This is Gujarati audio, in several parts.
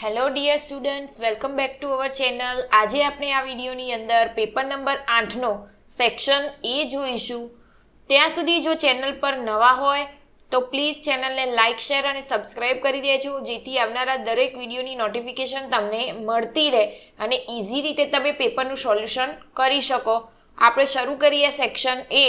Hello dear students, welcome back to our channel. આજે આપણે આ વિડીયોની અંદર પેપર નંબર 8નો સેક્શન એ જોઈશું. ત્યાં સુધી જો ચેનલ પર નવા હોય તો પ્લીઝ ચેનલને લાઇક, શેર અને સબસ્ક્રાઇબ કરી દેજો, જેથી આવનારા દરેક વિડીયોની નોટિફિકેશન તમને મળતી રહે અને ઇઝી રીતે તમે પેપરનું સોલ્યુશન કરી શકો. આપણે શરૂ કરીએ સેક્શન એ,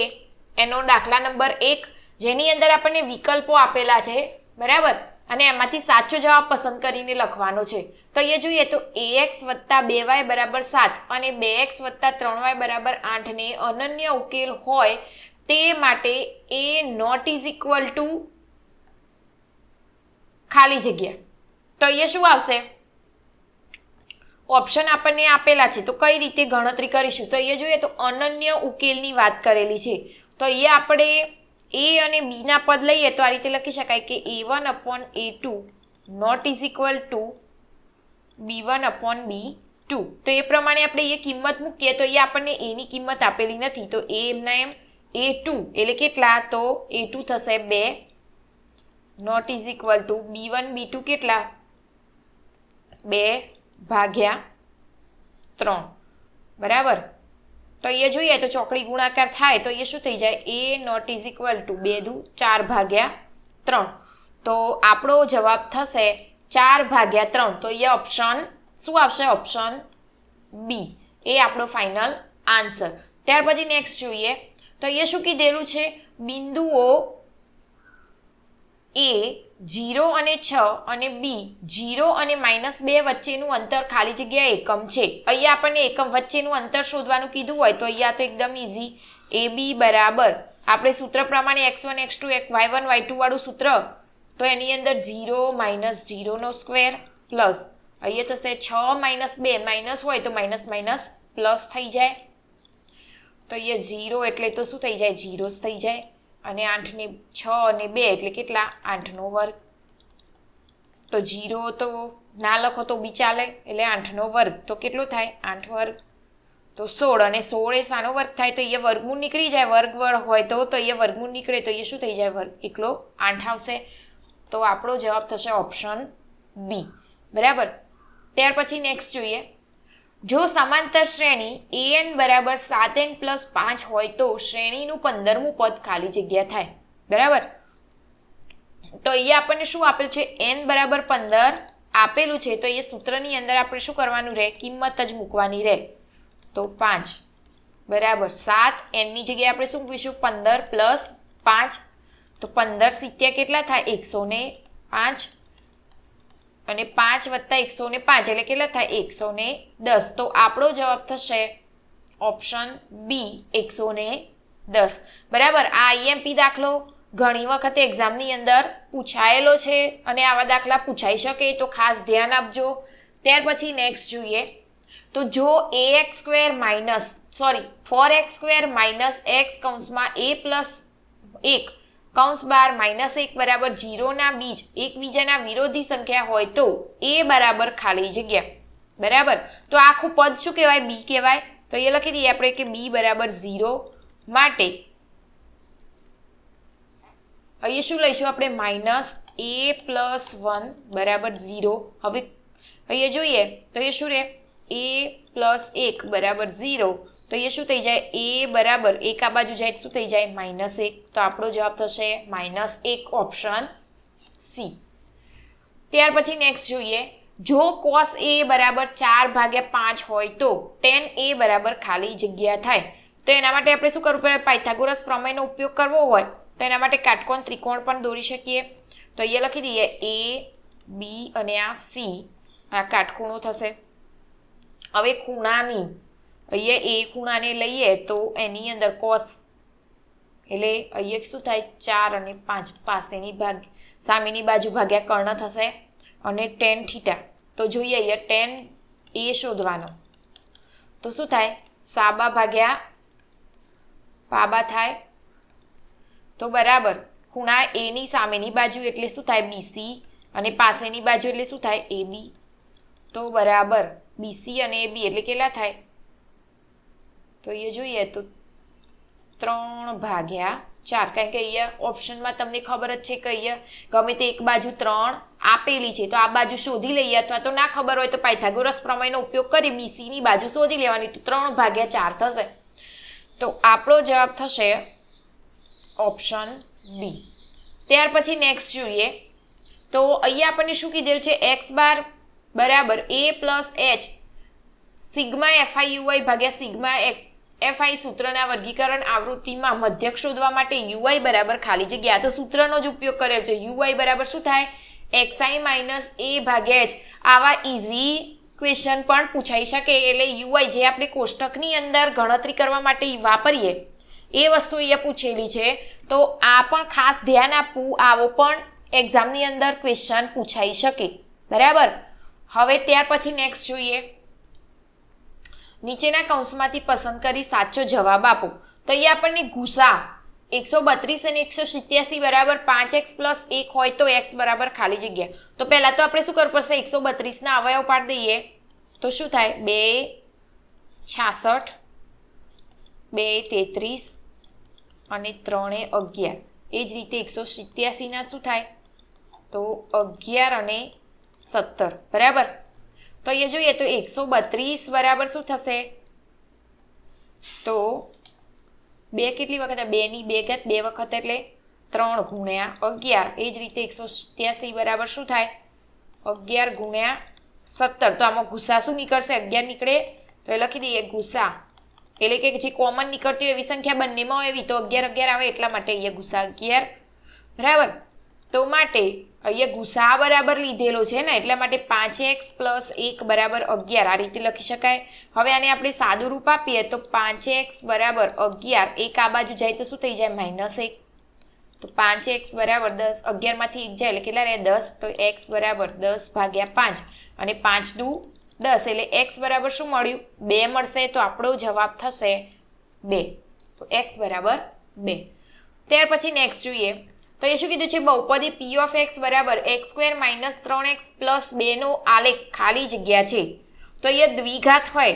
એનો દાખલા નંબર 1, જેની અંદર આપણને વિકલ્પો આપેલા છે, બરાબર, અને એમાંથી સાચો જવાબ પસંદ કરીને લખવાનો છે. તો અહીંયા જોઈએ તો ax + 2y = 7 અને 2x + 3y = 8 ને અનન્ય ઉકેલ હોય તે માટે a naught is equal to ખાલી જગ્યા. તો અહીંયા શું આવશે? ઓપ્શન આપણને આપેલા છે, તો કઈ રીતે ગણતરી કરીશું? તો અહીંયા જોઈએ તો અનન્ય ઉકેલની વાત કરેલી છે. તો અહીંયા આપણે a અને b ના પદ લઈએ તો આ રીતે લખી શકાય કે a1/a2 not is equal two b1/b2. તો એ પ્રમાણે આપણે એ કિંમત મૂકીએ તો એ આપણને a ની કિંમત આપેલી નથી, તો a એમના એમ a2 એટલે કેટલા? તો a2 થશે 2 not is equal two b1 b2 કેટલા? 2/3, બરાબર. તો અહીંયા જોઈએ તો ચોકડી ગુણાકાર થાય તો એ શું થઈ જાય? a naught is equal to 2 દુ 4/3. તો આપણો જવાબ થશે 4/3. તો અહીંયા ઓપ્શન શું આવશે? ઓપ્શન બી એ આપણો ફાઇનલ આન્સર. ત્યાર પછી નેક્સ્ટ જોઈએ તો અહીંયા શું કીધેલું છે? બિંદુઓ a 0 અને 6 અને b 0 અને -2 વચ્ચેનું અંતર ખાલી જગ્યા એકમ છે. અહીંયા આપણને એકમ વચ્ચેનું અંતર શોધવાનું કીધું હોય તો અહીંયા તો એકદમ ઇઝી. ab બરાબર આપણે સૂત્ર પ્રમાણે x1 x2 y1 y2 વાળું સૂત્ર, તો એની અંદર 0 - 0 નો સ્ક્વેર પ્લસ અહીંયા થશે 6 - 2 માઇનસ હોય તો માઇનસ માઇનસ પ્લસ થઈ જાય. તો અહીંયા 0 એટલે તો શું થઈ જાય? 0 જ થઈ જાય. અને 8 ને 6 અને 2 એટલે કેટલા? 8નો વર્ગ. તો 0 તો ના લખો તો બી ચાલે, એટલે 8નો વર્ગ તો કેટલો થાય? 8 વર્ગ. તો 16 અને 16 એ શાનો વર્ગ થાય? તો અહીંયા વર્ગમૂળ નીકળી જાય. વર્ગ હોય તો અહીંયા વર્ગમૂળ નીકળે તો એ શું થઈ જાય? વર્ગ એકલો 8 આવશે. તો આપણો જવાબ થશે ઓપ્શન બી, બરાબર. ત્યાર પછી નેક્સ્ટ જોઈએ, જો સમાંતર શ્રેણી an = 7n + 5 હોય તો શ્રેણીનું 15મું પદ ખાલી જગ્યા થાય, બરાબર. તો અહીંયા આપણને શું આપેલ છે? n = 15 આપેલું છે. તો એ સૂત્રની અંદર આપણે શું કરવાનું રહે? કિંમત જ મૂકવાની રહે. તો 5 બરાબર 7, n ની જગ્યાએ આપણે શું મૂકીશું? 15 + 5. તો 15 × 7 કેટલા થાય? 105 અને 5 + 105 એટલે કેટલા થાય? 110. તો આપણો જવાબ થશે ઓપ્શન બી 110, બરાબર. આ IMP દાખલો ઘણી વખત એક્ઝામની અંદર પૂછાયેલો છે અને આવા દાખલા પૂછાઈ શકે, તો ખાસ ધ્યાન આપજો. ત્યાર પછી નેક્સ્ટ જોઈએ તો જો 4x² - x કૌંસમાં a + 1 કૌંસ બાર -1 બરાબર 0 ના બીજ એકબીજાના વિરોધી સંખ્યા હોય તો a બરાબર ખાલી જગ્યા, બરાબર. તો આખું પદ શું કહેવાય? b કહેવાય. તો એ લખી દઈએ આપણે કે b બરાબર 0 માટે અહીંયા શું લઈશું આપણે? -a + 1 બરાબર 0. હવે અહીંયા જોઈએ તો એ શું રહે? a + 1 બરાબર 0. તો એ શું થઈ જાય? a બરાબર 1 આ બાજુ જાય શું થઈ જાય? -1. તો આપણો જવાબ થશે -1, ઓપ્શન સી. ત્યાર પછી નેક્સ્ટ જોઈએ, જો cos a બરાબર 4/5 હોય તો tan a બરાબર ખાલી જગ્યા થાય. તો એના માટે આપણે શું કરવું પડે? પાયથાગોરસ પ્રમેયનો ઉપયોગ કરવો હોય તો એના માટે કાટકોણ ત્રિકોણ પણ દોરી શકીએ. તો અહીંયા લખી દઈએ a b અને આ c, આ કાટખૂણો થશે. હવે ખૂણાની અહીંયા એ ખૂણાને લઈએ તો એની અંદર cos એટલે અહીંયા શું થાય? 4 અને 5 સામેની બાજુ ભાગ્યા કર્ણ થશે અને tan θ. તો જોઈએ અહીંયા tan a શોધવાનો તો શું થાય? સાબા ભાગ્યા પાબા થાય. તો બરાબર ખૂણા a ની સામેની બાજુ એટલે શું થાય? BC અને પાસેની બાજુ એટલે શું થાય? AB. તો બરાબર BC અને AB એટલે કેટલા થાય? તો એ જોઈએ તો 3/5 4 કારણ કે અહીંયા ઓપ્શનમાં તમને ખબર જ છે કે અહીંયા ગમે તે એક બાજુ 3 આપેલી છે તો આ બાજુ શોધી લઈએ અથવા તો ના ખબર હોય તો પાયથાગોરસ પ્રમેયનો ઉપયોગ કરી બીસીની બાજુ શોધી લેવાની તો 3/4 થશે તો આપણો જવાબ થશે ઓપ્શન બી. ત્યાર પછી નેક્સ્ટ જોઈએ તો અહીંયા આપણને શું કીધેલું છે x બાર બરાબર a plus h sigma FIUI ભાગ્યા સિગ્મા FI સૂત્રના વર્ગીકરણ આવૃત્તિમાં મધ્યક શોધવા માટે UI બરાબર ખાલી જગ્યા તો સૂત્રનો જ ઉપયોગ કરેલ છે. UI બરાબર શું થાય xi માઇનસ a ભાગ્યા h. આવા ઇઝી ક્વેશ્ચન પણ પૂછાઈ શકે એટલે UI જે આપણે કોષ્ટકની અંદર ગણતરી કરવા માટે વાપરીએ એ વસ્તુ અહીંયા પૂછેલી છે તો આ પણ ખાસ ધ્યાન આપવું આવો પણ એક્ઝામની અંદર ક્વેશ્ચન પૂછાઈ શકે બરાબર. હવે ત્યાર પછી નેક્સ્ટ જોઈએ નીચેના કૌંસમાંથી પસંદ કરી સાચો જવાબ આપો તો અહીંયા આપણને ગુસા 132 અને 187 બરાબર 5x પ્લસ 1 હોય તો x બરાબર ખાલી જગ્યા તો પહેલાં તો આપણે શું કરવું પડશે 132 ના અવયવ પાડી દઈએ તો શું થાય 2 66 2 33 અને 3 11 એ જ રીતે 187 ના શું થાય તો 11 અને 17 બરાબર. તો અહીંયા જોઈએ તો 132 બરાબર શું થશે તો 2 કેટલી વખત 2 ની 2 ઘાત 2 વખત એટલે 3 ગુણ્યા 11 એ જ રીતે 187 બરાબર શું થાય 11 ગુણ્યા 17 તો આમાં ગુસા શું નીકળશે 11 નીકળે તો એ લખી દઈએ ગુસા એટલે કે જે કોમન નીકળતી હોય એવી સંખ્યા બંનેમાં હોય એવી તો 11 11 આવે એટલા માટે અહીંયા ગુસા 11 બરાબર. તો માટે અહીંયા ગુસા બરાબર લીધેલો છે ને એટલા માટે 5x પ્લસ 1 બરાબર 11 આ રીતે લખી શકાય. હવે આને આપણે સાદું રૂપ આપીએ તો 5x બરાબર 11 એક આ બાજુ જાય તો શું થઈ જાય -1 તો 5x બરાબર 10 11 માંથી 1 જાય એટલે કેટલા રહે 10 તો x બરાબર 10/5 અને 5 દુ 10 એટલે x બરાબર શું મળ્યું 2 મળશે તો આપણો જવાબ થશે 2 તો x બરાબર 2. ત્યાર પછી નેક્સ્ટ જોઈએ તો એ શું કીધું છે બહુપદી p of x બરાબર x² માઇનસ 3x પ્લસ 2 નો આલેખ ખાલી જગ્યા છે તો અહીંયા દ્વિઘાત હોય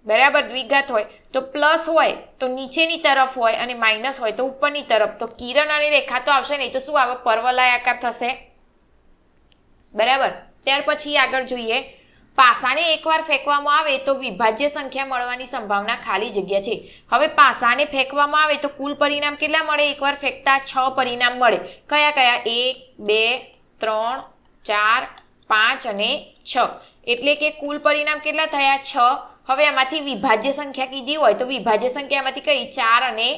બરાબર દ્વિઘાત હોય તો પ્લસ હોય તો નીચેની તરફ હોય અને માઇનસ હોય તો ઉપરની તરફ તો કિરણ અને રેખા તો આવશે નહીં તો શું આવે પરવલય આકાર થશે બરાબર. ત્યાર પછી આગળ જોઈએ પાસાને એકવાર ફેંકવામાં આવે તો વિભાજ્ય સંખ્યા મળવાની સંભાવના ખાલી જગ્યા છે. હવે પાસાને ફેંકવામાં આવે તો કુલ પરિણામ કેટલા મળે એકવાર ફેંકતા 6 પરિણામ મળે કયા કયા 1 2 3 4 5 અને 6 એટલે કે કુલ પરિણામ કેટલા થયા 6. હવે આમાંથી વિભાજ્ય સંખ્યા કીધી હોય તો વિભાજ્ય સંખ્યામાંથી કઈ 4 અને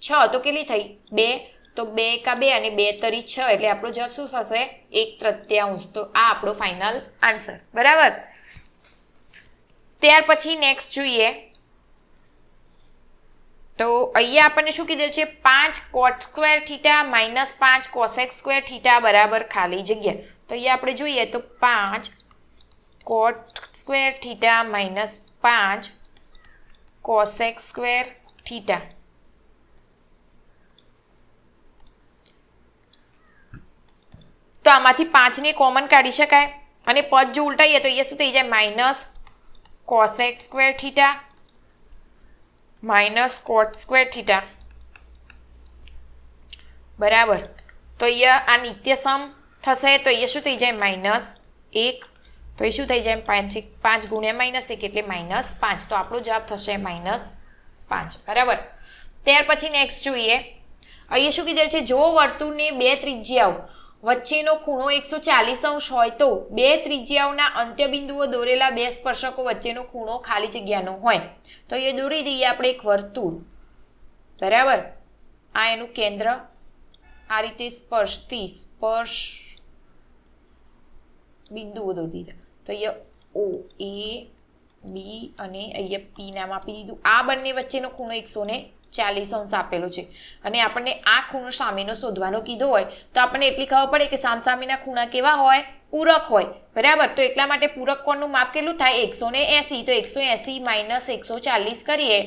6 તો કેટલી થઈ 2 તો 2 કા 2 અને 2 તરી 6 એટલે આપણો જવાબ શું થશે 1/3 તો આ આપણો ફાઇનલ આન્સર બરાબર. ત્યાર પછી નેક્સ્ટ જોઈએ તો અહીંયા આપણને શું કીધું છે 5 cot² θ માઇનસ 5 cosec² θ બરાબર ખાલી જગ્યા તો અહીંયા આપણે જોઈએ તો 5 cot² θ માઇનસ 5 cosec² θ તો આમાંથી 5 ને કોમન કાઢી શકાય અને પદ જો ઉલટાઈએ તો અહીંયા શું થઈ જાય માઇનસ cosec² θ માઇનસ cot² θ બરાબર. તો અહીંયા આ નિત્યસમ થશે તો અહીંયા શું થઈ જાય -1 તો એ શું થઈ જાય 5 ગુણ્યા -1 એટલે -5 તો આપણો જવાબ થશે -5 બરાબર. ત્યાર પછી નેક્સ્ટ જોઈએ અહીંયા શું કીધું છે જો વર્તુળને 2 ત્રિજ્યાઓ વચ્ચેનો ખૂણો 140° હોય તો 2 ત્રિજ્યાઓના અંત્યબિંદુઓ દોરેલા 2 સ્પર્શકો વચ્ચેનો ખૂણો ખાલી જગ્યાનો હોય તો એ દોરી દઈએ આપણે એક વર્તુળ બરાબર. આ એનું કેન્દ્ર આ રીતે સ્પર્શ બિંદુઓ દોરી દીધા તો અહીંયા O A B અને અહીંયા P નામ આપી દીધું. આ બંને વચ્ચેનો ખૂણો 140° આપેલો છે અને આપણને આ ખૂણો સામેનો શોધવાનો કીધો હોય તો આપણને એટલી ખબર પડે કે સામસામેના ખૂણા કેવા હોય પૂરક હોય બરાબર. તો એટલા માટે પૂરક કોણનું માપ કેટલું થાય 180 તો 180 માઇનસ 140 કરીએ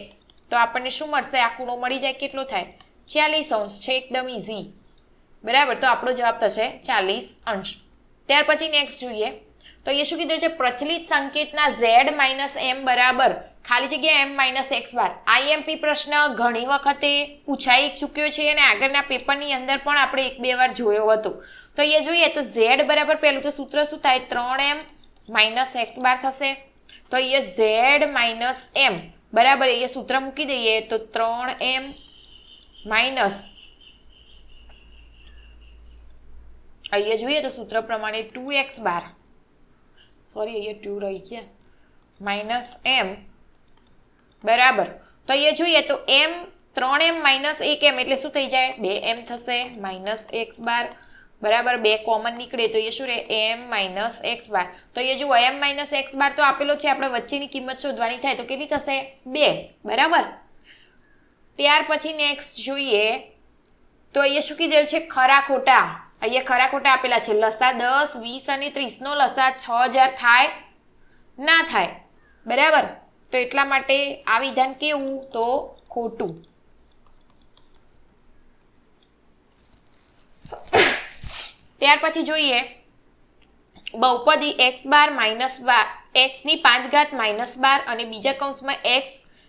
તો આપણને શું મળશે આ ખૂણો મળી જાય કેટલો થાય 40° છે એકદમ ઇઝી બરાબર. તો આપણો જવાબ થશે 40°. ત્યાર પછી નેક્સ્ટ જોઈએ તો એ શું કીધું છે પ્રચલિત સંકેતના z - m બરાબર ખાલી જગ્યા m minus x bar. IMP પ્રશ્ન ઘણી વખતે પૂછાઈ ચૂક્યો છે અને આગળના પેપરની અંદર પણ આપણે 1-2 વાર જોયો હતો. તો અહીંયા જોઈએ તો z બરાબર પહેલું તો સૂત્ર શું થાય 3m માઇનસ એક્સ બાર થશે. તો અહીંયા z માઇનસ m બરાબર અહીંયા સૂત્ર મૂકી દઈએ તો 3m માઇનસ અહીંયા જોઈએ તો સૂત્ર પ્રમાણે 2x બાર સોરી અહીંયા 2 રહી ગયા માઇનસ m બરાબર. તો અહીંયા જોઈએ તો m 3m માઇનસ 1m એટલે શું થઈ જાય 2m થશે માઇનસ x બાર બરાબર 2 કોમન નીકળે તો એ શું રહે m માઇનસ એક્સ બાર. તો એ જુઓ m માઇનસ એક્સ બાર તો આપેલો છે આપણે વચ્ચેની કિંમત શોધવાની થાય તો કેટલી થશે 2 બરાબર. ત્યાર પછી નેક્સ્ટ જોઈએ તો અહીંયા શું કીધેલ છે ખરા ખોટા. અહીંયા ખરા ખોટા આપેલા છે લસા 10 20 અને 30 નો લસા 6000 થાય ના થાય બરાબર. તો એટલા માટે આ વિધાન કેવું તો ખોટું. ત્યાર પછી જોઈએ બહુપદી x બાર માઇનસ x ની 5 ઘાત માઇનસ 12 અને બીજા કૌંસમાં x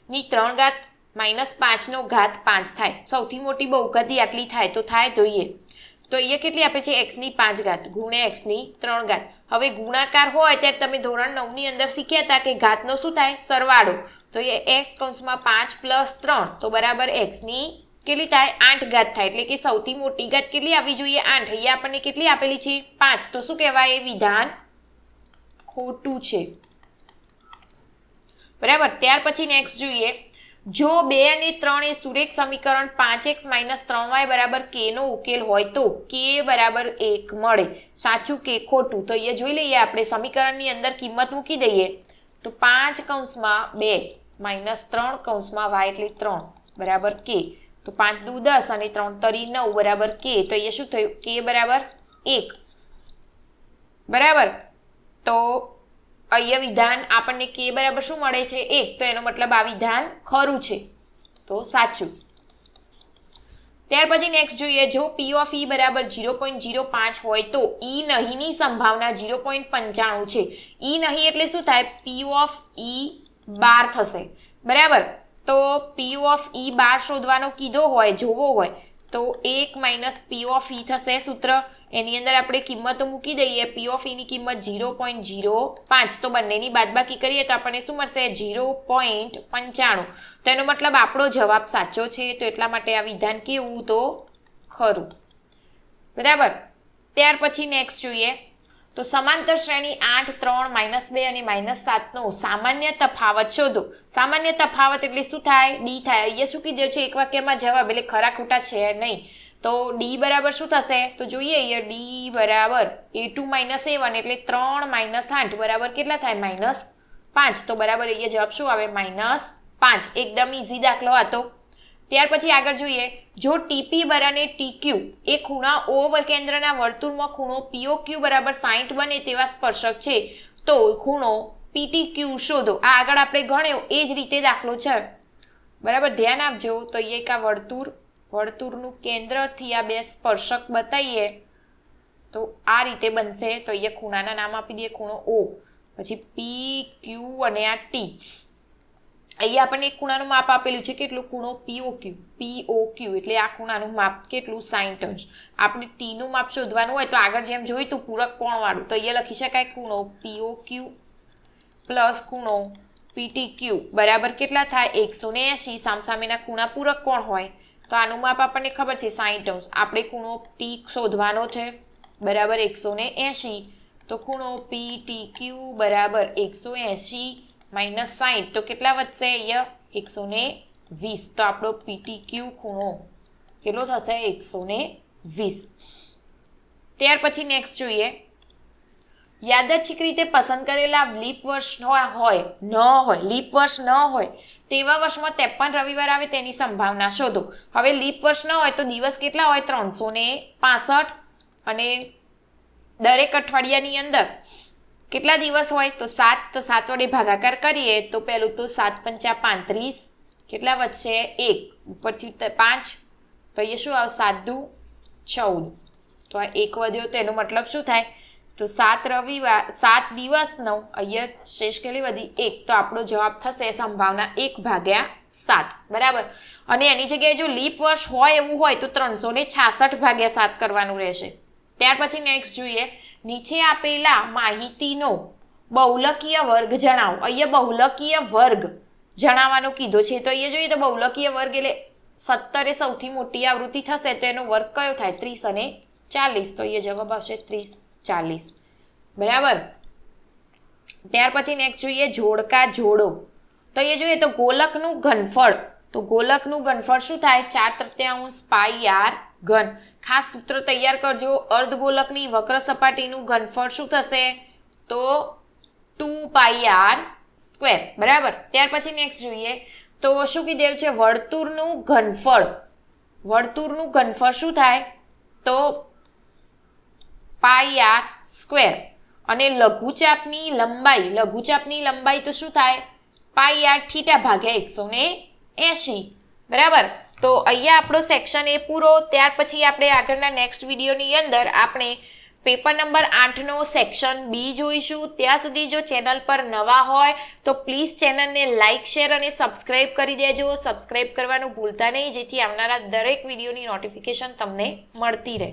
ની 3 ઘાત માઇનસ 5 નો ઘાત 5 થાય. સૌથી મોટી બહુપદી આટલી થાય તો થાય જોઈએ. તો અહીંયા કેટલી આપે છે x ની 5 ઘાત ગુણ્યા x ની 3 ઘાત. હવે ગુણાકાર હોય ત્યારે તમે ધોરણ 9 ની અંદર શીખ્યા હતા કે ઘાતનો શું થાય સરવાળો. તો એ x કૌંસમાં 5 પ્લસ 3 તો બરાબર x ની કેટલી થાય 8 ઘાત થાય. એટલે કે સૌથી મોટી ઘાત કેટલી આવી જોઈએ 8. અહીંયા આપણને કેટલી આપેલી છે 5. તો શું કહેવાય એ વિધાન ખોટું છે બરાબર. ત્યાર પછી નેક્સ્ટ જોઈએ જો 2 અને 3 એ સુરેખ સમીકરણ 5x માઇનસ 3y બરાબર k નો ઉકેલ હોય તો k બરાબર 1 મળે. સાચું કે ખોટું. તો અહીંયા જોઈ લઈએ આપણે સમીકરણની અંદર કિંમત મૂકી દઈએ તો 5 કૌંસમાં 2 માઇનસ 3 કૌંસમાં y એટલે 3 બરાબર k. તો 5 દુ 10 અને 3 તરી 9 બરાબર k. તો અહીંયા શું થયું k બરાબર 1 બરાબર. તો અહીંયા વિધાન આપણને k બરાબર શું મળે છે 1. તો એનો મતલબ આ વિધાન ખરું છે તો સાચું. ત્યાર પછી નેક્સ્ટ જોઈએ જો p ઓફ e બરાબર 0.05 હોય તો e નહીંની સંભાવના 0.95 છે. e નહીં એટલે શું થાય p ઓફ e બાર થશે બરાબર. તો p ઓફ e બાર શોધવાનો કીધો હોય જોવો હોય તો 1 માઇનસ p ઓફ e થશે સૂત્ર. એની અંદર આપણે કિંમતો મૂકી દઈએ p ઓફ e ની કિંમત 0.05 તો બંનેની બાદબાકી કરીએ તો આપણને શું મળશે 0.95. તો એનો મતલબ આપણો જવાબ સાચો છે. તો એટલા માટે આ વિધાન કેવું તો ખરું બરાબર. ત્યાર પછી નેક્સ્ટ જોઈએ તો સમાંતર શ્રેણી 8 3 -2 અને -7 નો સામાન્ય તફાવત શોધો. સામાન્ય તફાવત એટલે શું થાય d થાય. અહીંયા શું કીધું છે એક વાક્યમાં જવાબ એટલે ખરા ખોટા છે નહીં. તો d બરાબર શું થશે તો જોઈએ અહીંયા d બરાબર a2 - a1 એટલે 3 - 8 બરાબર કેટલા થાય -5. તો બરાબર અહીંયા જવાબ શું આવે -5. એકદમ ઈઝી દાખલો હતો. ત્યાર પછી આગળ જોઈએ જો TP અને TQ એ ખૂણા O કેન્દ્રના વર્તુળમાં ખૂણો POQ બરાબર 60 બને તેવા સ્પર્શક છે તો ખૂણો PTQ શોધો. આ આગળ આપણે ગણ્યો એ જ રીતે દાખલો છે બરાબર. ધ્યાન આપજો. તો અહીંયા એક વર્તુળનું કેન્દ્રથી આ બે સ્પર્શક બતાવીએ તો આ રીતે બનશે. તો અહીંયા ખૂણાના નામ આપી દઈએ ખૂણો O પછી PQ અને આ T. અહીંયા આપણને એક ખૂણાનું માપ આપેલું છે કેટલું ખૂણો POQ એટલે આ ખૂણાનું માપ કેટલું 60 અંશ. આપણે T નું માપ શોધવાનું હોય તો આગળ જેમ જોયું તું પૂરક કોણ વાળું તો અહીંયા લખી શકાય ખૂણો POQ પ્લસ ખૂણો PTQ બરાબર કેટલા થાય 180. સામસામેના ખૂણા પૂરક કોણ હોય તો આનું માપ આપણને ખબર છે 60 અંશ. આપણે ખૂણો T શોધવાનો છે બરાબર 180. તો ખૂણો PTQ બરાબર 180 -60 તો કેટલા વધશે અહીંયા 120. તો આપણો PTQ ખૂણો કેટલો થશે 120. ત્યાર પછી નેક્સ્ટ જોઈએ યાદચ્છિક રીતે પસંદ કરેલા લીપ વર્ષ લીપ વર્ષ ન હોય તેવા વર્ષમાં 53 રવિવાર આવે તેની સંભાવના શોધો. હવે લીપ વર્ષ ન હોય તો દિવસ કેટલા હોય 365 અને દરેક અઠવાડિયાની અંદર કેટલા દિવસ હોય તો 7. તો 7 વડે ભાગાકાર કરીએ તો પહેલું તો 7 પંચા 35 કેટલા વધશે 1 ઉપરથી 5 તો એ શું આવે 7 દુ 14. તો આ 1 વધ્યો તો એનો મતલબ શું થાય તો 7 દિવસ 9, અહીંયા શેષ કેટલી વધી 1, તો આપણો જવાબ થશે સંભાવના 1/7, બરાબર. અને એની જગ્યાએ જો લીપ વર્ષ હોય એવું હોય તો 366/7 કરવાનું રહેશે. ત્યાર પછી નેક્સ્ટ જોઈએ, નીચે આપેલા માહિતીનો બહુલકીય વર્ગ જણાવો. અહીંયા બહુલકીય વર્ગ જણાવવાનું કીધું છે, તો અહીંયા જોઈએ તો બહુલકીય વર્ગ એટલે 17 એ સૌથી મોટી આવૃત્તિ થશે, તો એનો વર્ગ કયો થાય 30 અને 40, તો અહીંયા જવાબ આવશે 30/40, બરાબર. ત્યાર પછી નેક્સ્ટ જોઈએ જોડકા જોડો. તો અહીંયા જોઈએ તો ગોલકનું ઘનફળ, તો ગોલકનું ઘનફળ શું થાય 4/3 πr ઘન. ખાસ સૂત્ર તૈયાર કરજો. અર્ધગોલકની વક્ર સપાટીનું ઘનફળ શું થશે તો 2πr², બરાબર. ત્યાર પછી નેક્સ્ટ જોઈએ તો શું કીધેલું છે વર્તુળનું ઘનફળ. વર્તુળનું ઘનફળ શું થાય તો πr². અને લઘુચાપની લંબાઈ તો શું થાય πr/180, બરાબર. તો અહીંયા આપણો સેક્શન એ પૂરો. ત્યાર પછી આપણે આગળના નેક્સ્ટ વિડીયોની અંદર આપણે પેપર નંબર 8નો સેક્શન બી જોઈશું. ત્યાં સુધી જો ચેનલ પર નવા હોય તો પ્લીઝ ચેનલને લાઇક, શેર અને સબસ્ક્રાઇબ કરી દેજો. સબસ્ક્રાઇબ કરવાનું ભૂલતા નહીં, જેથી આવનારા દરેક વિડીયોની નોટિફિકેશન તમને મળતી રહે.